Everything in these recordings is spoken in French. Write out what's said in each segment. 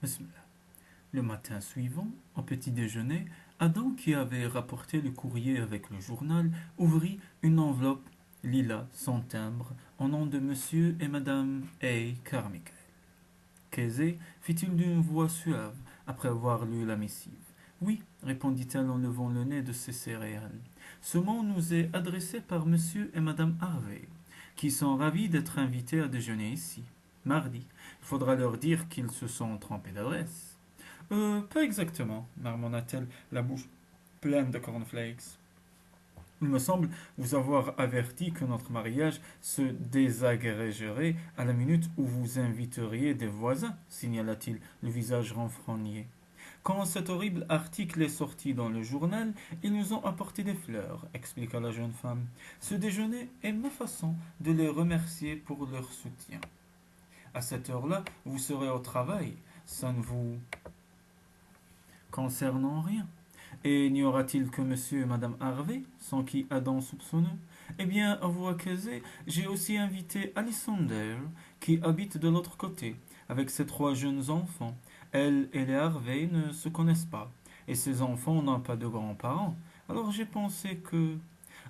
Bismillah. Le matin suivant, au petit déjeuner, Adam, qui avait rapporté le courrier avec le journal, ouvrit une enveloppe lilas sans timbre au nom de Monsieur et Madame A. Carmichael. Casey fit-il d'une voix suave après avoir lu la missive. Oui, répondit-elle en levant le nez de ses céréales. Ce mot nous est adressé par Monsieur et Madame Harvey, qui sont ravis d'être invités à déjeuner ici. Mardi. Il faudra leur dire qu'ils se sont trompés d'adresse. Pas exactement, marmonna-t-elle, la bouche pleine de cornflakes. Il me semble vous avoir averti que notre mariage se désagrégerait à la minute où vous inviteriez des voisins, signala-t-il, le visage renfrogné. Quand cet horrible article est sorti dans le journal, ils nous ont apporté des fleurs, expliqua la jeune femme. Ce déjeuner est ma façon de les remercier pour leur soutien. À cette heure-là, vous serez au travail. Ça ne vous concerne en rien. Et n'y aura-t-il que monsieur et madame Harvey, sans qui Adam soupçonneux? Eh bien, à vous accuser, j'ai aussi invité Alexander, qui habite de l'autre côté, avec ses trois jeunes enfants. Elle et les Harvey ne se connaissent pas, et ses enfants n'ont pas de grands-parents. Alors j'ai pensé que,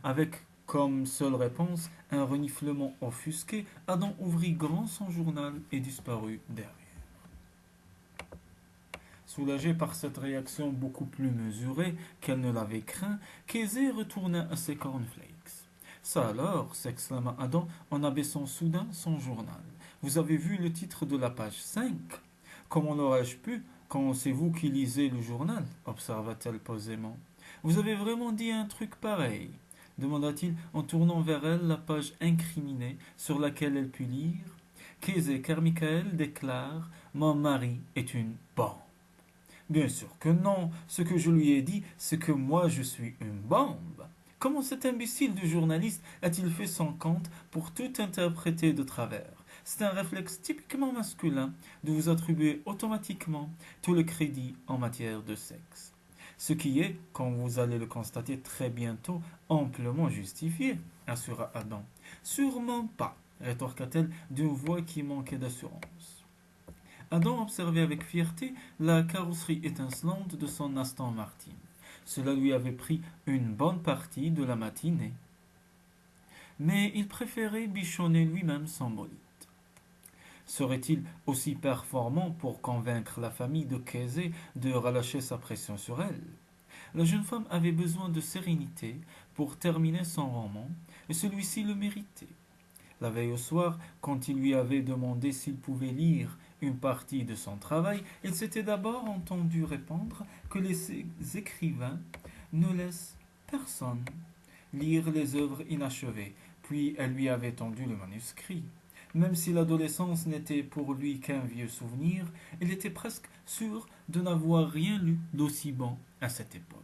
avec comme seule réponse un reniflement offusqué, Adam ouvrit grand son journal et disparut derrière. Soulagée par cette réaction beaucoup plus mesurée qu'elle ne l'avait craint, Casey retourna à ses cornflakes. Ça alors, s'exclama Adam en abaissant soudain son journal. Vous avez vu le titre de la page 5? Comment l'aurais-je pu quand c'est vous qui lisez le journal? Observa-t-elle posément. Vous avez vraiment dit un truc pareil? Demanda-t-il en tournant vers elle la page incriminée sur laquelle elle put lire. Casey Carmichael déclare Mon mari est une bombe. Bien sûr que non. Ce que je lui ai dit, c'est que moi je suis une bombe. Comment cet imbécile de journaliste a-t-il fait son compte pour tout interpréter de travers? C'est un réflexe typiquement masculin de vous attribuer automatiquement tout le crédit en matière de sexe. Ce qui est, comme vous allez le constater très bientôt, amplement justifié, assura Adam. Sûrement pas, rétorqua-t-elle d'une voix qui manquait d'assurance. Adam observait avec fierté la carrosserie étincelante de son Aston Martin. Cela lui avait pris une bonne partie de la matinée. Mais il préférait bichonner lui-même son bolide. Serait-il aussi performant pour convaincre la famille de Casey de relâcher sa pression sur elle? La jeune femme avait besoin de sérénité pour terminer son roman, et celui-ci le méritait. La veille au soir, quand il lui avait demandé s'il pouvait lire une partie de son travail, il s'était d'abord entendu répondre que les écrivains ne laissent personne lire les œuvres inachevées, puis elle lui avait tendu le manuscrit. Même si l'adolescence n'était pour lui qu'un vieux souvenir, il était presque sûr de n'avoir rien lu d'aussi bon à cette époque.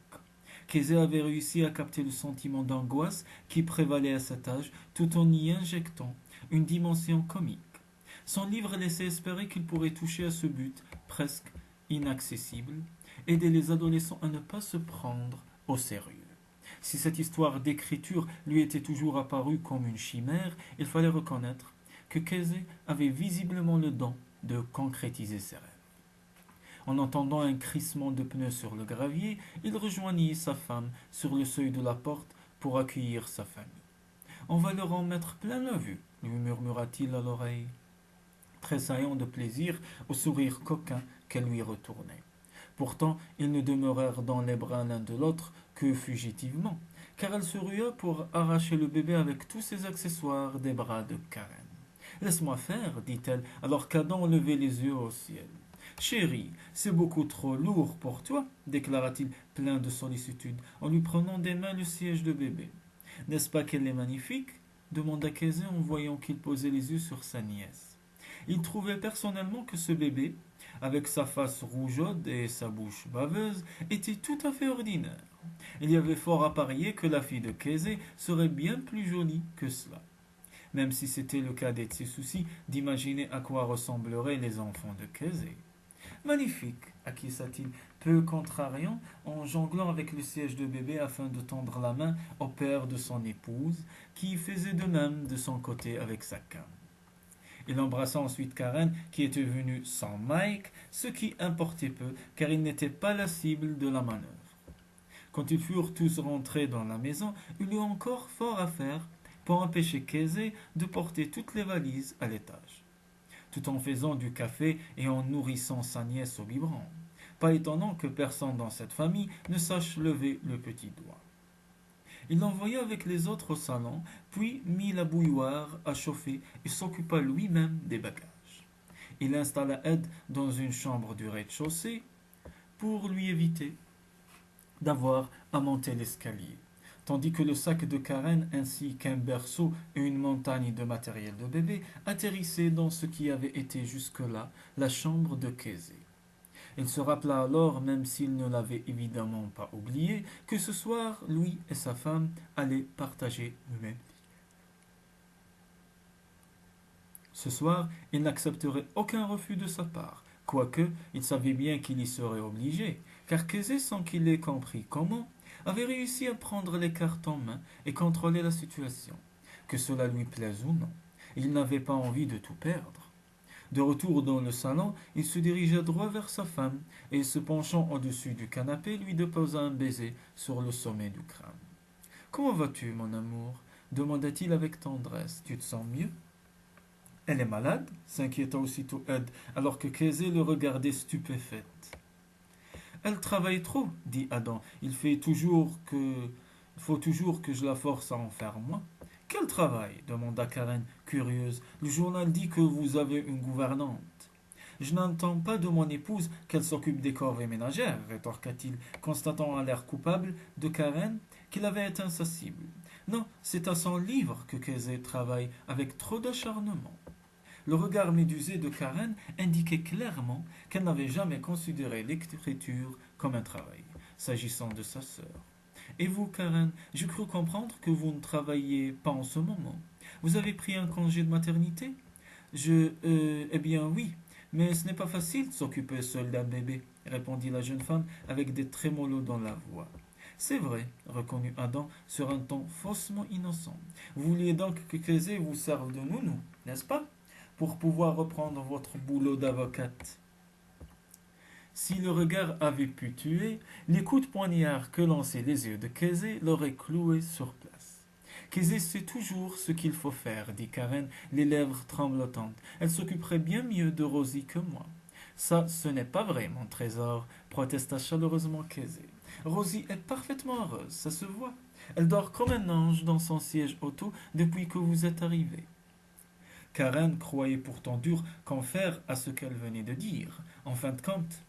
Casey avait réussi à capter le sentiment d'angoisse qui prévalait à cet âge tout en y injectant une dimension comique. Son livre laissait espérer qu'il pourrait toucher à ce but presque inaccessible, aider les adolescents à ne pas se prendre au sérieux. Si cette histoire d'écriture lui était toujours apparue comme une chimère, il fallait reconnaître que Casey avait visiblement le don de concrétiser ses rêves. En entendant un crissement de pneus sur le gravier, il rejoignit sa femme sur le seuil de la porte pour accueillir sa famille. On va leur en mettre plein la vue, lui murmura-t-il à l'oreille, tressaillant de plaisir au sourire coquin qu'elle lui retournait. Pourtant, ils ne demeurèrent dans les bras l'un de l'autre que fugitivement, car elle se rua pour arracher le bébé avec tous ses accessoires des bras de Karen. Laisse-moi faire, dit-elle, alors qu'Adam levait les yeux au ciel. Chérie, c'est beaucoup trop lourd pour toi, déclara-t-il plein de sollicitude, en lui prenant des mains le siège de bébé. N'est-ce pas qu'elle est magnifique? Demanda Casey en voyant qu'il posait les yeux sur sa nièce. Il trouvait personnellement que ce bébé, avec sa face rougeaude et sa bouche baveuse, était tout à fait ordinaire. Il y avait fort à parier que la fille de Casey serait bien plus jolie que cela, même si c'était le cadet de ses soucis d'imaginer à quoi ressembleraient les enfants de Casey. Magnifique, acquiesça-t-il, peu contrariant, en jonglant avec le siège de bébé afin de tendre la main au père de son épouse, qui faisait de même de son côté avec sa canne. Il embrassa ensuite Karen, qui était venue sans Mike, ce qui importait peu, car il n'était pas la cible de la manœuvre. Quand ils furent tous rentrés dans la maison, il y eut encore fort à faire pour empêcher Casey de porter toutes les valises à l'étage, tout en faisant du café et en nourrissant sa nièce au biberon. Pas étonnant que personne dans cette famille ne sache lever le petit doigt. Il l'envoya avec les autres au salon, puis mit la bouilloire à chauffer et s'occupa lui-même des bagages. Il installa Ed dans une chambre du rez-de-chaussée pour lui éviter d'avoir à monter l'escalier, tandis que le sac de Karen ainsi qu'un berceau et une montagne de matériel de bébé atterrissaient dans ce qui avait été jusque-là la chambre de Casey. Il se rappela alors, même s'il ne l'avait évidemment pas oublié, que ce soir, lui et sa femme allaient partager le même lit. Ce soir, il n'accepterait aucun refus de sa part, quoique il savait bien qu'il y serait obligé, car Casey, sans qu'il ait compris comment, avait réussi à prendre les cartes en main et contrôler la situation, que cela lui plaise ou non. Il n'avait pas envie de tout perdre. De retour dans le salon, il se dirigea droit vers sa femme et, se penchant au-dessus du canapé, lui déposa un baiser sur le sommet du crâne. Comment vas-tu, mon amour demanda-t-il avec tendresse. Tu te sens mieux? Elle est malade s'inquiéta aussitôt Ed, alors que Casey le regardait stupéfaite. Elle travaille trop, dit Adam. Il faut toujours que je la force à en faire moins. Quel travail demanda Karen, curieuse. Le journal dit que vous avez une gouvernante. Je n'entends pas de mon épouse qu'elle s'occupe des corvées ménagères, rétorqua-t-il, constatant à l'air coupable de Karen qu'il avait été insensible. Non, c'est à son livre que Casey travaille avec trop d'acharnement. Le regard médusé de Karen indiquait clairement qu'elle n'avait jamais considéré l'écriture comme un travail, s'agissant de sa sœur. Et vous, Karen, je crus comprendre que vous ne travailliez pas en ce moment. Vous avez pris un congé de maternité? Eh bien oui, mais ce n'est pas facile de s'occuper seule d'un bébé, répondit la jeune femme avec des trémolos dans la voix. C'est vrai, reconnut Adam sur un ton faussement innocent. Vous vouliez donc que Casey vous serve de nounou, n'est-ce pas? Pour pouvoir reprendre votre boulot d'avocate. Si le regard avait pu tuer, les coups de poignard que lançaient les yeux de Casey l'auraient cloué sur place. Casey sait toujours ce qu'il faut faire, dit Karen, les lèvres tremblotantes. Elle s'occuperait bien mieux de Rosie que moi. Ça, ce n'est pas vrai, mon trésor, protesta chaleureusement Casey. Rosie est parfaitement heureuse, ça se voit. Elle dort comme un ange dans son siège auto depuis que vous êtes arrivé. Karen croyait pourtant dur qu'en faire à ce qu'elle venait de dire. En fin de compte,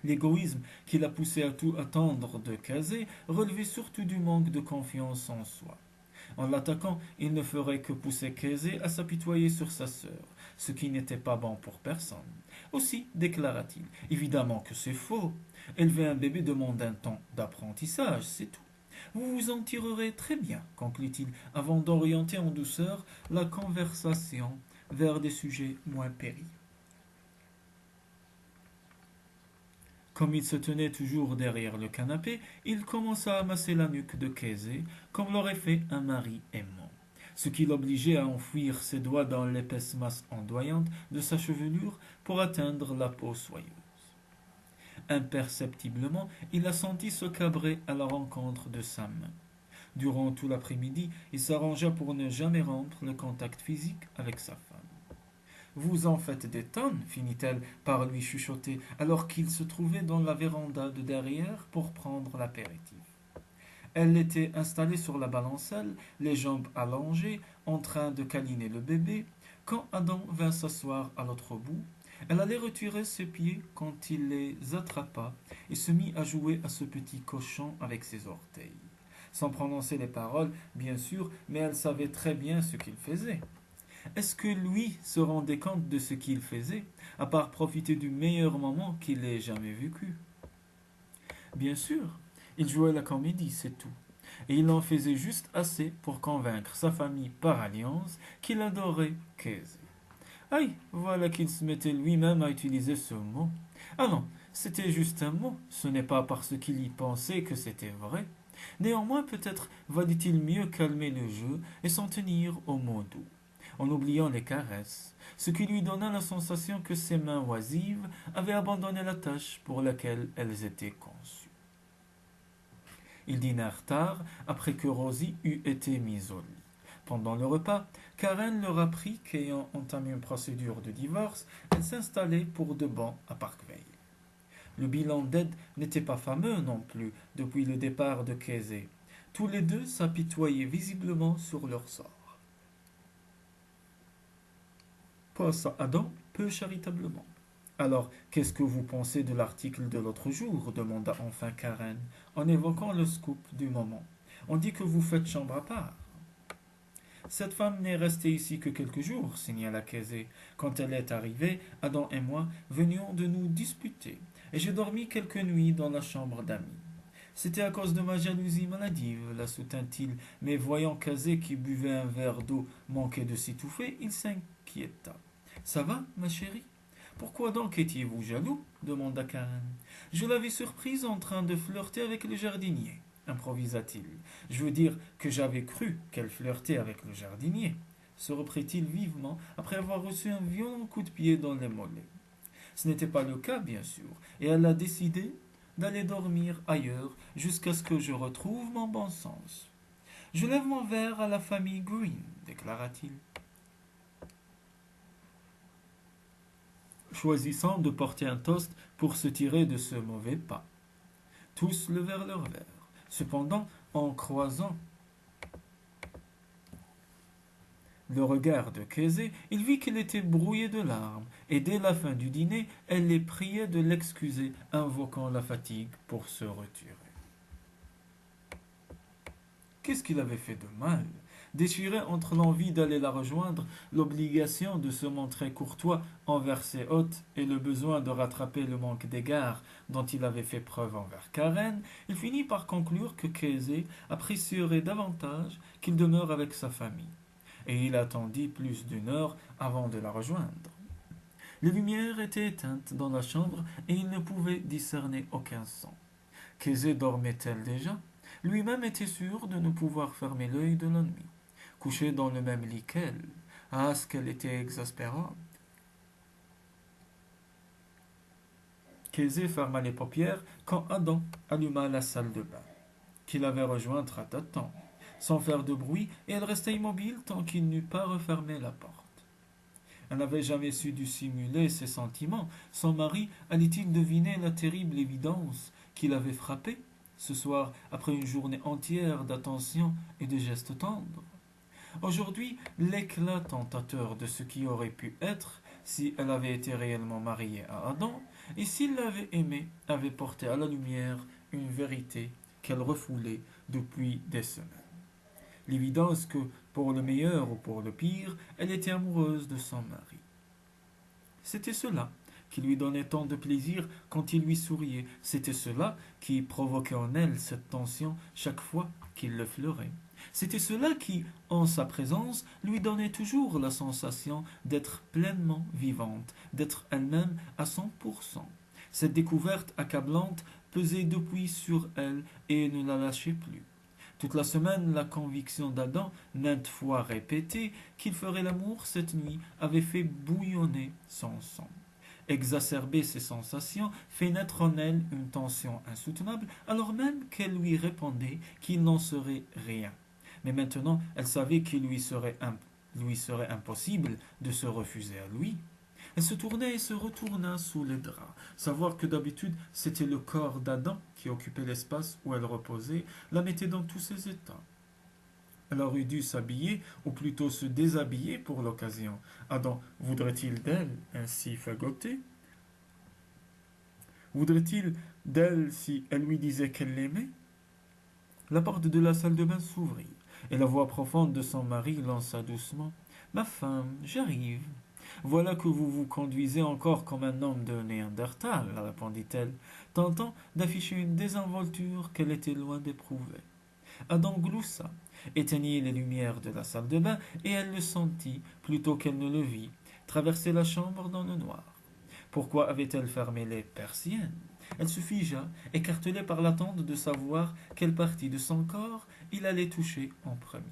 l'égoïsme qui l'a poussé à tout attendre de Casey relevait surtout du manque de confiance en soi. En l'attaquant, il ne ferait que pousser Casey à s'apitoyer sur sa sœur, ce qui n'était pas bon pour personne. Aussi, déclara-t-il, évidemment que c'est faux. Élever un bébé demande un temps d'apprentissage, c'est tout. Vous vous en tirerez très bien, conclut-il, avant d'orienter en douceur la conversation vers des sujets moins périls. Comme il se tenait toujours derrière le canapé, il commença à masser la nuque de Casey, comme l'aurait fait un mari aimant, ce qui l'obligeait à enfouir ses doigts dans l'épaisse masse ondoyante de sa chevelure pour atteindre la peau soyeuse. Imperceptiblement, il la sentit se cabrer à la rencontre de sa main. Durant tout l'après-midi, il s'arrangea pour ne jamais rompre le contact physique avec sa femme. Vous en faites des tonnes, finit-elle par lui chuchoter, alors qu'il se trouvait dans la véranda de derrière pour prendre l'apéritif. Elle était installée sur la balancelle, les jambes allongées, en train de câliner le bébé, quand Adam vint s'asseoir à l'autre bout. Elle allait retirer ses pieds quand il les attrapa et se mit à jouer à ce petit cochon avec ses orteils. Sans prononcer les paroles, bien sûr, mais elle savait très bien ce qu'il faisait. Est-ce que lui se rendait compte de ce qu'il faisait, à part profiter du meilleur moment qu'il ait jamais vécu? Bien sûr, il jouait la comédie, c'est tout. Et il en faisait juste assez pour convaincre sa famille par alliance qu'il adorait Casey. Aïe, voilà qu'il se mettait lui-même à utiliser ce mot. Ah non, c'était juste un mot, ce n'est pas parce qu'il y pensait que c'était vrai. Néanmoins, peut-être valait-il mieux calmer le jeu et s'en tenir aux mots doux. en oubliant les caresses, ce qui lui donna la sensation que ses mains oisives avaient abandonné la tâche pour laquelle elles étaient conçues. Ils dînèrent tard, après que Rosie eut été mise au lit. Pendant le repas, Karen leur apprit qu'ayant entamé une procédure de divorce, elle s'installait pour de bon à Parkvale. Le bilan d'Ed n'était pas fameux non plus depuis le départ de Casey. Tous les deux s'apitoyaient visiblement sur leur sort. Pensa Adam peu charitablement. Alors, qu'est-ce que vous pensez de l'article de l'autre jour demanda enfin Karen, en évoquant le scoop du moment. On dit que vous faites chambre à part. Cette femme n'est restée ici que quelques jours, signala Casey. Quand elle est arrivée, Adam et moi venions de nous disputer, et j'ai dormi quelques nuits dans la chambre d'amis. C'était à cause de ma jalousie maladive, la soutint-il, mais voyant Casey qui buvait un verre d'eau manquer de s'étouffer, il s'inquiéta. Ça va, ma chérie? Pourquoi donc étiez-vous jaloux demanda Karen. Je l'avais surprise en train de flirter avec le jardinier, improvisa-t-il. Je veux dire que j'avais cru qu'elle flirtait avec le jardinier, se reprit-il vivement après avoir reçu un violent coup de pied dans les mollets. Ce n'était pas le cas, bien sûr, et elle a décidé d'aller dormir ailleurs jusqu'à ce que je retrouve mon bon sens. Je lève mon verre à la famille Green, déclara-t-il, choisissant de porter un toast pour se tirer de ce mauvais pas. Tous levèrent leurs verres. Cependant, en croisant le regard de Casey, il vit qu'il était brouillé de larmes, et dès la fin du dîner, elle les priait de l'excuser, invoquant la fatigue pour se retirer. Qu'est-ce qu'il avait fait de mal? Déchiré entre l'envie d'aller la rejoindre, l'obligation de se montrer courtois envers ses hôtes et le besoin de rattraper le manque d'égard dont il avait fait preuve envers Karen, il finit par conclure que Casey apprécierait davantage qu'il demeure avec sa famille. Et il attendit plus d'une heure avant de la rejoindre. Les lumières étaient éteintes dans la chambre et il ne pouvait discerner aucun son. Casey dormait-elle déjà? Lui-même était sûr de ne pouvoir fermer l'œil de la nuit. Couché dans le même lit qu'elle. Ah, ce qu'elle était exaspérante. Casey ferma les paupières quand Adam alluma la salle de bain, qu'il avait rejointe à tâtons, sans faire de bruit, et elle restait immobile tant qu'il n'eut pas refermé la porte. Elle n'avait jamais su dissimuler ses sentiments. Son mari allait-il deviner la terrible évidence qui l'avait frappée ce soir après une journée entière d'attention et de gestes tendres? Aujourd'hui, l'éclat tentateur de ce qui aurait pu être si elle avait été réellement mariée à Adam, et s'il l'avait aimé, avait porté à la lumière une vérité qu'elle refoulait depuis des semaines. L'évidence que, pour le meilleur ou pour le pire, elle était amoureuse de son mari. C'était cela qui lui donnait tant de plaisir quand il lui souriait. C'était cela qui provoquait en elle cette tension chaque fois qu'il le fleurait. C'était cela qui, en sa présence, lui donnait toujours la sensation d'être pleinement vivante, d'être elle-même à 100%. Cette découverte accablante pesait depuis sur elle et ne la lâchait plus. Toute la semaine, la conviction d'Adam, maintes fois répétée, qu'il ferait l'amour cette nuit, avait fait bouillonner son sang. Exacerber ses sensations, fait naître en elle une tension insoutenable, alors même qu'elle lui répondait qu'il n'en serait rien. Mais maintenant, elle savait qu'il lui serait impossible de se refuser à lui. Elle se tournait et se retourna sous les draps. Savoir que d'habitude c'était le corps d'Adam qui occupait l'espace où elle reposait la mettait dans tous ses états. Elle aurait dû s'habiller, ou plutôt se déshabiller pour l'occasion. Adam voudrait-il d'elle ainsi fagotée? Voudrait-il d'elle si elle lui disait qu'elle l'aimait? La porte de la salle de bain s'ouvrit, et la voix profonde de son mari lança doucement: « Ma femme, j'arrive. » Voilà que vous vous conduisez encore comme un homme de Néandertal, répondit-elle, tentant d'afficher une désinvolture qu'elle était loin d'éprouver. Adam gloussa, éteignit les lumières de la salle de bain, et elle le sentit, plutôt qu'elle ne le vit, traverser la chambre dans le noir. Pourquoi avait-elle fermé les persiennes? Elle se figea, écartelée par l'attente de savoir quelle partie de son corps il allait toucher en premier.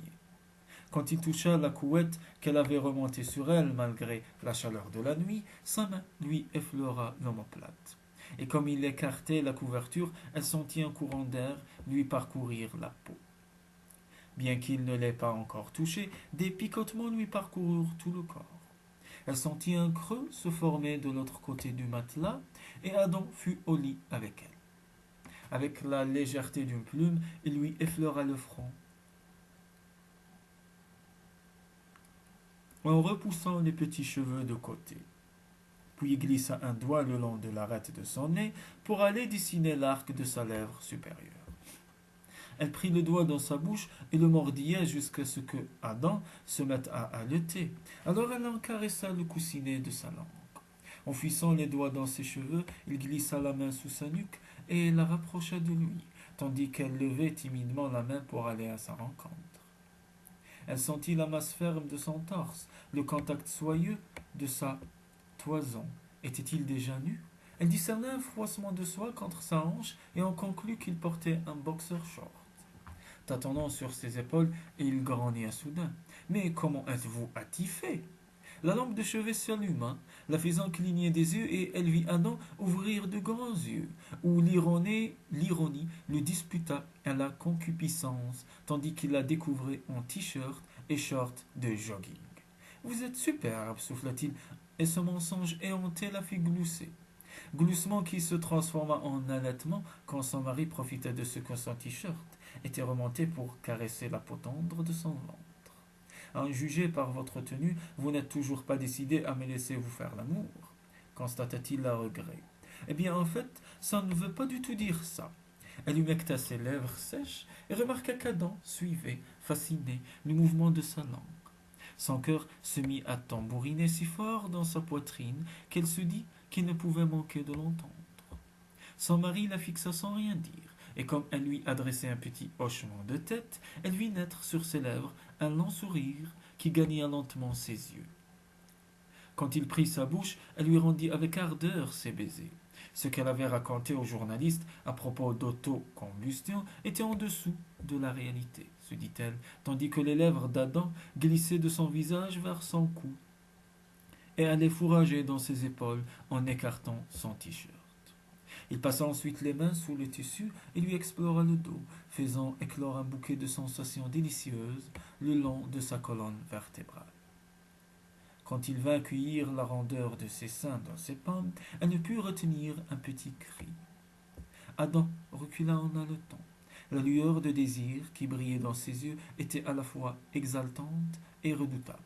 Quand il toucha la couette qu'elle avait remontée sur elle malgré la chaleur de la nuit, sa main lui effleura l'omoplate. Et comme il écartait la couverture, elle sentit un courant d'air lui parcourir la peau. Bien qu'il ne l'ait pas encore touchée, des picotements lui parcoururent tout le corps. Elle sentit un creux se former de l'autre côté du matelas, et Adam fut au lit avec elle. Avec la légèreté d'une plume, il lui effleura le front, en repoussant les petits cheveux de côté. Puis il glissa un doigt le long de l'arête de son nez pour aller dessiner l'arc de sa lèvre supérieure. Elle prit le doigt dans sa bouche et le mordillait jusqu'à ce que Adam se mette à haleter. Alors elle en caressa le coussinet de sa langue. En fixant les doigts dans ses cheveux, il glissa la main sous sa nuque et la rapprocha de lui, tandis qu'elle levait timidement la main pour aller à sa rencontre. Elle sentit la masse ferme de son torse, le contact soyeux de sa toison. Était-il déjà nu? Elle discernait un froissement de soie contre sa hanche et en conclut qu'il portait un boxer short. Tâtonnant sur ses épaules, il grogna soudain. Mais comment êtes-vous attifé? La lampe de chevet s'alluma, la faisant cligner des yeux, et elle vit Adam ouvrir de grands yeux, où l'ironie le disputa à la concupiscence, tandis qu'il la découvrait en t-shirt et short de jogging. Vous êtes superbe, souffla-t-il, et ce mensonge éhonté la fit glousser. Gloussement qui se transforma en allaitement quand son mari profitait de ce que son t-shirt était remonté pour caresser la peau tendre de son ventre. À en juger par votre tenue, vous n'êtes toujours pas décidé à me laisser vous faire l'amour, constata-t-il à regret. Eh bien, en fait, ça ne veut pas du tout dire ça. Elle humecta ses lèvres sèches et remarqua qu'Adam suivait, fasciné, le mouvement de sa langue. Son cœur se mit à tambouriner si fort dans sa poitrine qu'elle se dit qu'il ne pouvait manquer de l'entendre. Son mari la fixa sans rien dire, et comme elle lui adressait un petit hochement de tête, elle vit naître sur ses lèvres un long sourire qui gagna lentement ses yeux. Quand il prit sa bouche, elle lui rendit avec ardeur ses baisers. Ce qu'elle avait raconté aux journalistes à propos d'autocombustion était en dessous de la réalité, se dit-elle, tandis que les lèvres d'Adam glissaient de son visage vers son cou et allaient fourrager dans ses épaules en écartant son t-shirt. Il passa ensuite les mains sous le tissu et lui explora le dos, faisant éclore un bouquet de sensations délicieuses le long de sa colonne vertébrale. Quand il vint cueillir la rondeur de ses seins dans ses pommes, elle ne put retenir un petit cri. Adam recula en haletant. La lueur de désir qui brillait dans ses yeux était à la fois exaltante et redoutable.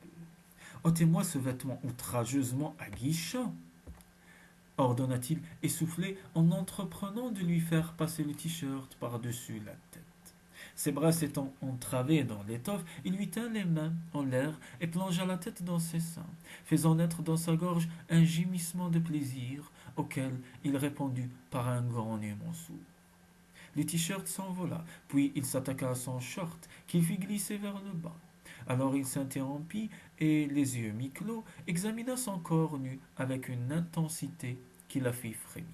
Ôtez-moi ce vêtement outrageusement aguichant, ordonna-t-il essoufflé en entreprenant de lui faire passer le t-shirt par-dessus la tête. Ses bras s'étant entravés dans l'étoffe, il lui tint les mains en l'air et plongea la tête dans ses seins, faisant naître dans sa gorge un gémissement de plaisir auquel il répondit par un grognement sourd. Le t-shirt s'envola, puis il s'attaqua à son short, qu'il fit glisser vers le bas. Alors il s'interrompit et, les yeux mi-clos, examina son corps nu avec une intensité qui la fit frémir.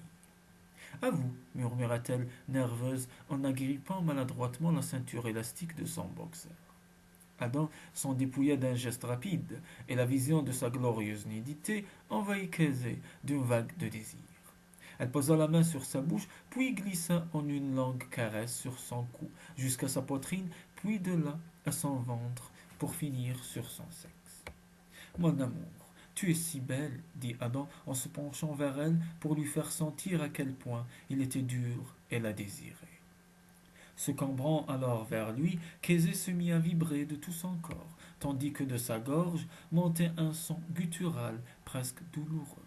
À vous, murmura-t-elle, nerveuse, en agrippant maladroitement la ceinture élastique de son boxer. Adam s'en dépouilla d'un geste rapide, et la vision de sa glorieuse nudité envahit Kézé d'une vague de désir. Elle posa la main sur sa bouche, puis glissa en une longue caresse sur son cou, jusqu'à sa poitrine, puis de là à son ventre, pour finir sur son sexe. Mon amour, tu es si belle, dit Adam en se penchant vers elle pour lui faire sentir à quel point il était dur et la désirait. Se cambrant alors vers lui, Kézé se mit à vibrer de tout son corps, tandis que de sa gorge montait un son guttural presque douloureux.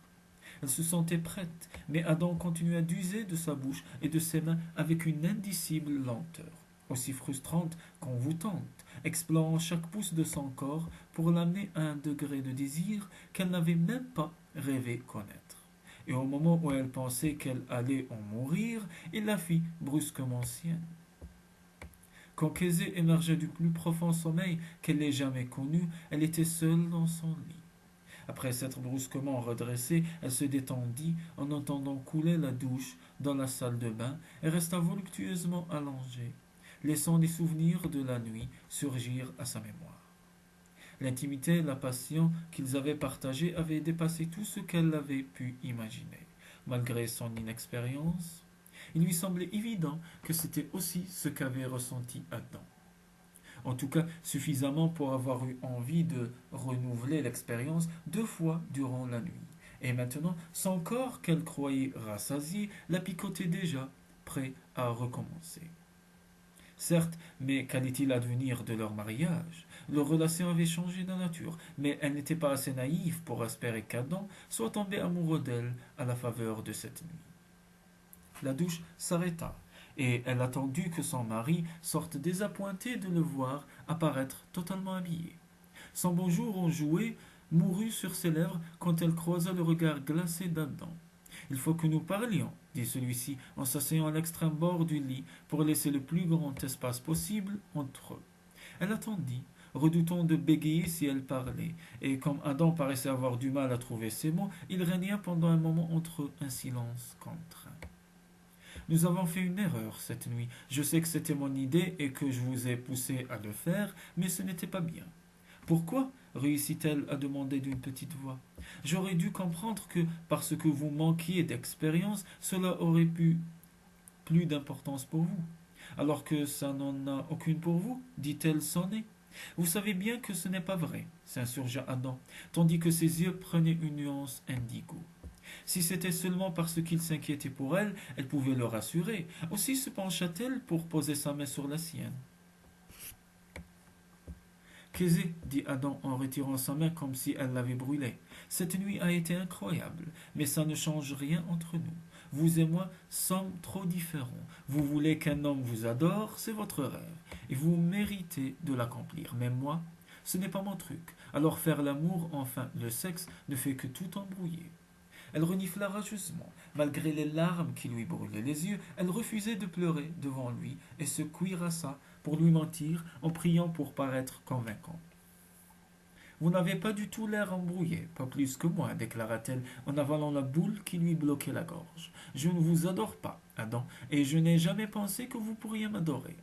Elle se sentait prête, mais Adam continua d'user de sa bouche et de ses mains avec une indicible lenteur, aussi frustrante qu'envoûtante, explorant chaque pouce de son corps pour l'amener à un degré de désir qu'elle n'avait même pas rêvé connaître. Et au moment où elle pensait qu'elle allait en mourir, il la fit brusquement sienne. Quand Kézé émergeait du plus profond sommeil qu'elle ait jamais connu, elle était seule dans son lit. Après s'être brusquement redressée, elle se détendit en entendant couler la douche dans la salle de bain et resta voluptueusement allongée, laissant des souvenirs de la nuit surgir à sa mémoire. L'intimité et la passion qu'ils avaient partagée avaient dépassé tout ce qu'elle avait pu imaginer. Malgré son inexpérience, il lui semblait évident que c'était aussi ce qu'avait ressenti Adam. En tout cas, suffisamment pour avoir eu envie de renouveler l'expérience 2 fois durant la nuit. Et maintenant, son corps qu'elle croyait rassasié la picotait déjà, prêt à recommencer. Certes, mais qu'allait-il advenir de leur mariage? Leur relation avait changé de nature, mais elle n'était pas assez naïve pour espérer qu'Adam soit tombé amoureux d'elle à la faveur de cette nuit. La douche s'arrêta, et elle attendit que son mari sorte désappointé de le voir apparaître totalement habillé. Son bonjour enjoué mourut sur ses lèvres quand elle croisa le regard glacé d'Adam. Il faut que nous parlions, dit celui-ci en s'asseyant à l'extrême bord du lit pour laisser le plus grand espace possible entre eux. Elle attendit, redoutant de bégayer si elle parlait, et comme Adam paraissait avoir du mal à trouver ses mots, il régna pendant un moment entre eux un silence contraint. Nous avons fait une erreur cette nuit. Je sais que c'était mon idée et que je vous ai poussé à le faire, mais ce n'était pas bien. Pourquoi réussit-elle à demander d'une petite voix. J'aurais dû comprendre que, parce que vous manquiez d'expérience, cela aurait pu plus d'importance pour vous. Alors que ça n'en a aucune pour vous, dit-elle sonnée. Vous savez bien que ce n'est pas vrai, s'insurgea Adam, tandis que ses yeux prenaient une nuance indigo. Si c'était seulement parce qu'il s'inquiétait pour elle, elle pouvait le rassurer. Aussi se pencha-t-elle pour poser sa main sur la sienne. Kézé, dit Adam en retirant sa main comme si elle l'avait brûlée. Cette nuit a été incroyable, mais ça ne change rien entre nous. Vous et moi sommes trop différents. Vous voulez qu'un homme vous adore, c'est votre rêve, et vous méritez de l'accomplir. Mais moi, ce n'est pas mon truc. Alors faire l'amour, enfin le sexe, ne fait que tout embrouiller. Elle renifla rageusement. Malgré les larmes qui lui brûlaient les yeux, elle refusait de pleurer devant lui et se cuirassa pour lui mentir en priant pour paraître convaincant. Vous n'avez pas du tout l'air embrouillé, pas plus que moi, déclara-t-elle en avalant la boule qui lui bloquait la gorge. Je ne vous adore pas, Adam, et je n'ai jamais pensé que vous pourriez m'adorer.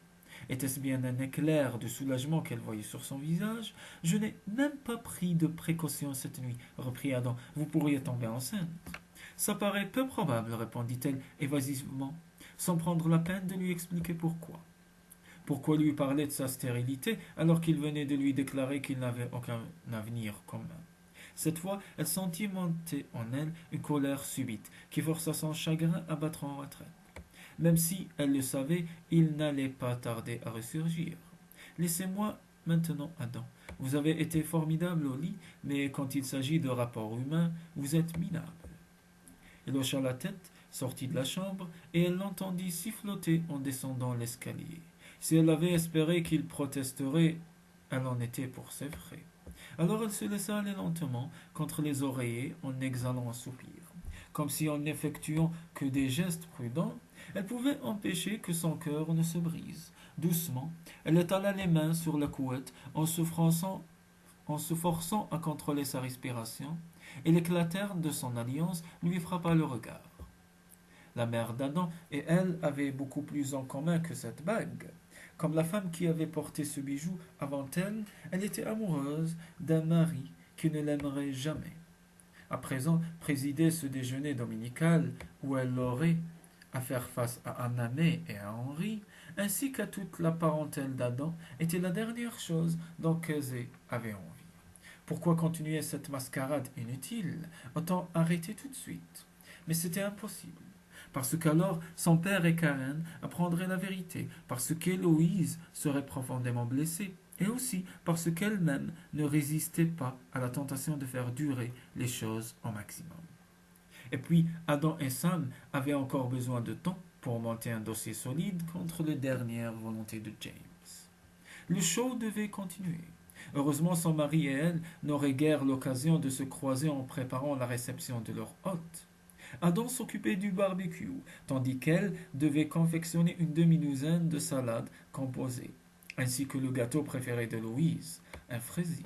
Était-ce bien un éclair de soulagement qu'elle voyait sur son visage? Je n'ai même pas pris de précautions cette nuit, reprit Adam. Vous pourriez tomber enceinte. Ça paraît peu probable, répondit-elle évasivement, sans prendre la peine de lui expliquer pourquoi. Pourquoi lui parler de sa stérilité alors qu'il venait de lui déclarer qu'il n'avait aucun avenir commun? Cette fois, elle sentit monter en elle une colère subite qui força son chagrin à battre en retraite. Même si elle le savait, il n'allait pas tarder à ressurgir. Laissez-moi maintenant, Adam. Vous avez été formidable au lit, mais quand il s'agit de rapports humains, vous êtes minable. Il hocha la tête, sortit de la chambre, et elle l'entendit siffloter en descendant l'escalier. Si elle avait espéré qu'il protesterait, elle en était pour ses frais. Alors elle se laissa aller lentement contre les oreillers en exhalant un soupir. Comme si en n'effectuant que des gestes prudents, elle pouvait empêcher que son cœur ne se brise. Doucement, elle étala les mains sur la couette en se forçant à contrôler sa respiration, et l'éclair de son alliance lui frappa le regard. La mère d'Adam et elle avaient beaucoup plus en commun que cette bague. Comme la femme qui avait porté ce bijou avant elle, elle était amoureuse d'un mari qui ne l'aimerait jamais. À présent, présider ce déjeuner dominical où elle aurait à faire face à Anna-May et à Henri, ainsi qu'à toute la parentèle d'Adam, était la dernière chose dont Kézé avait envie. Pourquoi continuer cette mascarade inutile? Autant arrêter tout de suite. Mais c'était impossible. Parce qu'alors son père et Karen apprendraient la vérité, parce qu'Héloïse serait profondément blessée, et aussi parce qu'elle-même ne résistait pas à la tentation de faire durer les choses au maximum. Et puis, Adam et Sam avaient encore besoin de temps pour monter un dossier solide contre les dernières volontés de James. Le show devait continuer. Heureusement, son mari et elle n'auraient guère l'occasion de se croiser en préparant la réception de leur hôte. Adam s'occupait du barbecue, tandis qu'elle devait confectionner une demi-douzaine de salades composées, ainsi que le gâteau préféré de Louise, un fraisier.